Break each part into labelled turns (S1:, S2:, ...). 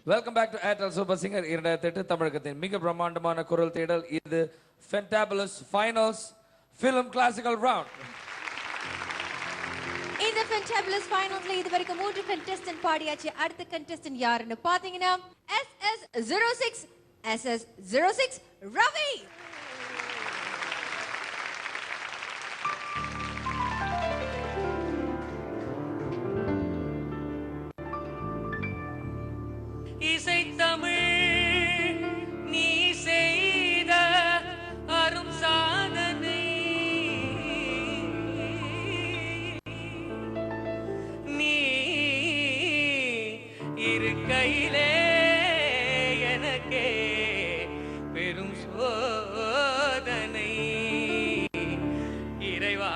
S1: Welcome back to Airtel Super Singer 2008 தமிழகத்தின் மிக பிரம்மாண்டமான குரல் தேடல். இது Fantabulous Finals Film Classical Round.
S2: இந்த Fantabulous Finalsல இதுவரைக்கும் 3 contestant பாடியாச்சு. அடுத்த contestant யாருன்னு பாத்தீங்கன்னா SS06 SS06 ரவி.
S3: இசை தமிழ் நீ செய்த அரும் சாதனை நீ இருக்கையிலே எனக்கே பெரும் சோதனை இறைவா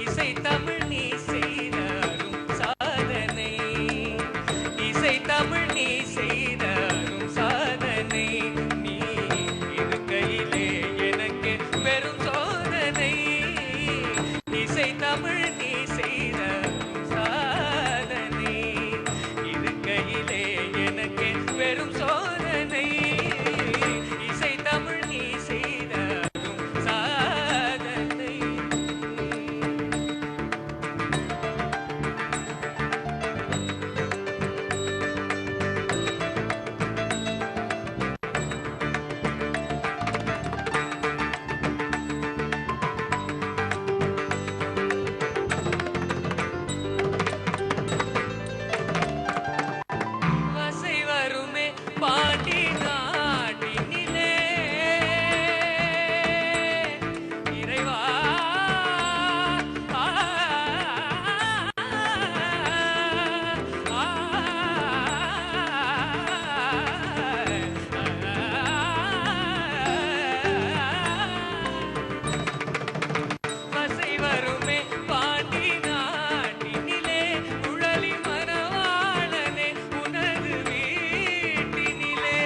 S3: இசை தமிழ் நீ செய்த அரும் சாதனை இசை தமிழ் நீ செய்த அரும் சாதனை நீ இருக்கையிலே எனக்கு பெரும் சோதனை இசை தமிழ் நீ செய்த அரும் சாதனை இருக்கையிலே எனக்கு பெரும் சோதனை இசை தமிழ் நீ செய்த அரும் சாதனை வசை வருமே பாண்டி நாட்டினிலே இறைவா ஆ, ஆ, வசை வருமே பாண்டி நாட்டினிலே உழலி மணவாளனே உனது வீட்டினிலே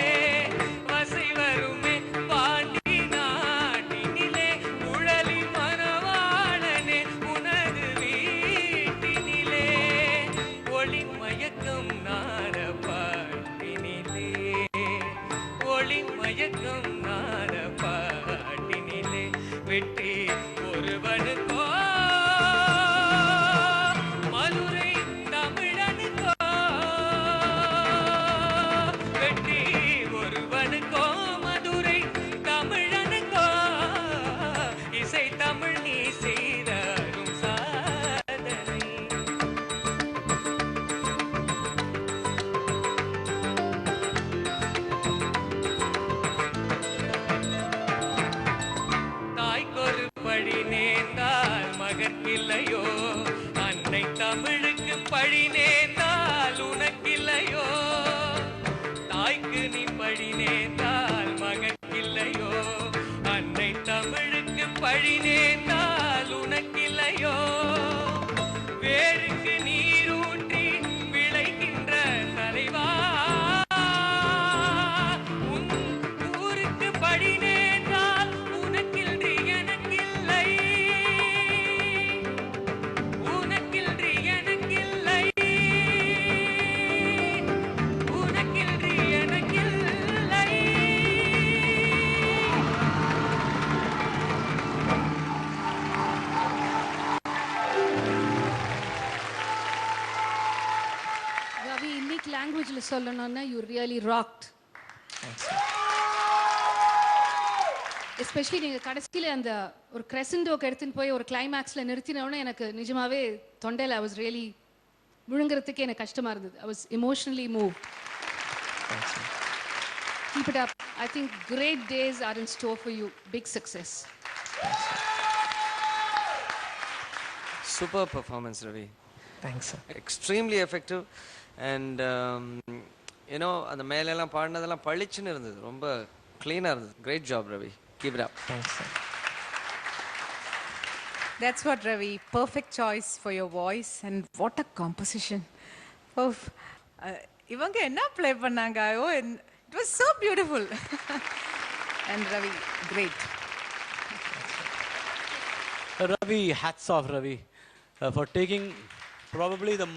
S3: வசை வருமே பாண்டி நாட்டினிலே உழலி மணவாளனே உனது வீட்டினிலே ஒளி மயக்கம் நாட பாட்டினிலே ஒளி மயக்கம் நாட பாட்டினிலே வெற்றி ஒருவனுக்கோ மதுரை தமிழனுக்கோ வெற்றி ஒருவனுக்கோ மதுரை தமிழனுக்கோ இசை தமிழ் நீ செய்த அரும் சாதனை தாய்க்கொரு பழி நேர்ந்தால் மகற்கில்லையோ அன்னை தமிழுக்கு பழி நேர்ந்தால் உனக்கில்லையோ தாய்க்கு நீ பழி நேர்ந்தால் மகற்கில்லையோ அன்னை தமிழுக்கு பழி நேர்ந்தால் உனக்கில்லையோ வேருக்கு நீரூற்றி விளைகின்ற தலைவா உன் ஊருக்கு பழி நேர்ந்தால் உனக்கில்றி எனக்கில்லை உனக்கில்றி எனக்கில்லை உனக்கில்றி எனக்கில்லை
S4: Ravi, இன்னைக்கு லாங்குவேஜ்ல சொல்லணும்னா யூ ரியலி ராக்ட். எஸ்பெஷலி நீங்க கடைசியில அந்த ஒரு கிரெசண்டோக்கு எடுத்துன்னு போய் ஒரு கிளைமேக்ஸ்ல நிறுத்தினோன்னு எனக்கு நிஜமாவே தொண்டையில ஐ வாஸ் ரியலி முழுங்குறதுக்கு எனக்கு கஷ்டமா இருந்தது. I was emotionally moved. Keep it up. I think great days are in store for you. Big success.
S3: Super performance, Ravi.
S5: Thanks, sir.
S3: Extremely effective. And you know, அந்த மேல எல்லாம் பாடினதெல்லாம் பளிச்சுன்னு இருந்தது, ரொம்ப க்ளீனா இருந்தது. Great job, Ravi. Keep it up.
S5: Thanks, sir. That's what, Ravi. Perfect choice for your voice and what a composition. இவங்க என்ன play பண்ணாங்க? Oh, it was so beautiful. And Ravi, great.
S6: Ravi, hats off, Ravi, for taking probably the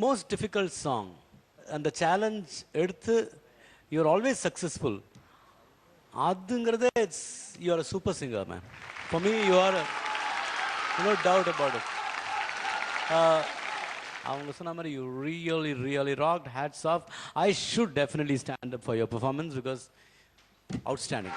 S6: most difficult song and the challenge. Eduthu, you're always successful. Adungrade, you're a super singer, man. For me, you are, no doubt about it. அவங்க சொன்ன மாதிரி you really rocked. Hats off. I should definitely stand up for your performance because outstanding.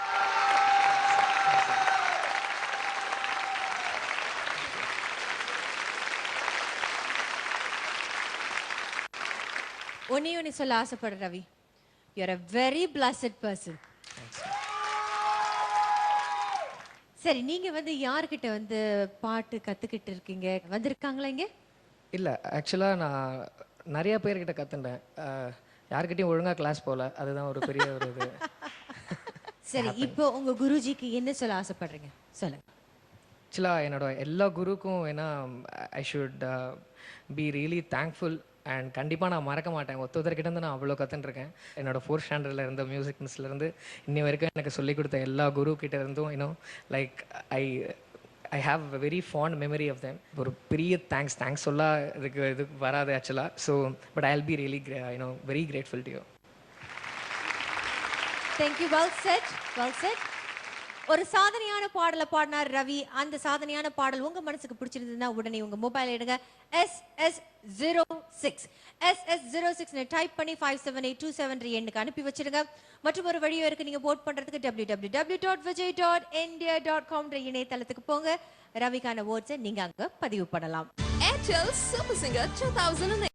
S2: ஒன்னு சொல்ல ஆசைப்படுற Ravi, you are a very blessed person. சரி, நீங்க வந்து யார்கிட்ட வந்து பாட்டு கத்துக்கிட்டு இருக்கீங்க? வந்திருக்காங்களா இங்க?
S7: இல்லை, ஆக்சுவலாக நான் நிறைய பேர்கிட்ட கற்றுண்டேன். யார்கிட்டயும் ஒழுங்காக கிளாஸ் போகல. அதுதான் ஒரு பெரிய ஒரு இது.
S2: சரி, இப்போ உங்க குருஜிக்கு என்ன சொல்ல ஆசைப்படுறீங்க? சொல்லுங்க.
S7: ஆக்சுவலாக என்னோட எல்லா குருக்கும் ஏன்னா I should be really thankful. And கண்டிப்பாக நான் மறக்க மாட்டேன். ஒருத்தர்கிட்ட இருந்து நான் அவ்வளோ கற்றுட்டுருக்கேன். என்னோட 4th ஸ்டாண்டர்டில் இருந்த மியூசிக் மிஸ்லேருந்து இன்னி வரைக்கும் எனக்கு சொல்லிக் கொடுத்த எல்லா குரு கிட்ட இருந்தும் like I have a very fond memory of them. ஒரு பெரிய தேங்க்ஸ் சொல்ல இது வராது ஆக்சுவலாக. So but I will be really very grateful to you.
S2: Thank you. Well said. ஒரு சாதனையான பாடலை பாடினார் ரவி. அந்த சாதனையான பாடல் உங்க மனசுக்கு பிடிச்சிருந்ததுன்னா உடனே உங்க மொபைல் எடுங்க. SS06 டைப் பண்ணி 578273 எண்ணுக்கு அனுப்பி வச்சிருங்க. மற்றும் ஒரு வழியும் இருக்கு, நீங்க போட் பண்றதுக்கு www.vijay.india.com இணையதளத்துக்கு போங்க. ரவிக்கான வேர்ட்ஸை நீங்க அங்க பதிவு பண்ணலாம்.
S8: Airtel Super Singer 2008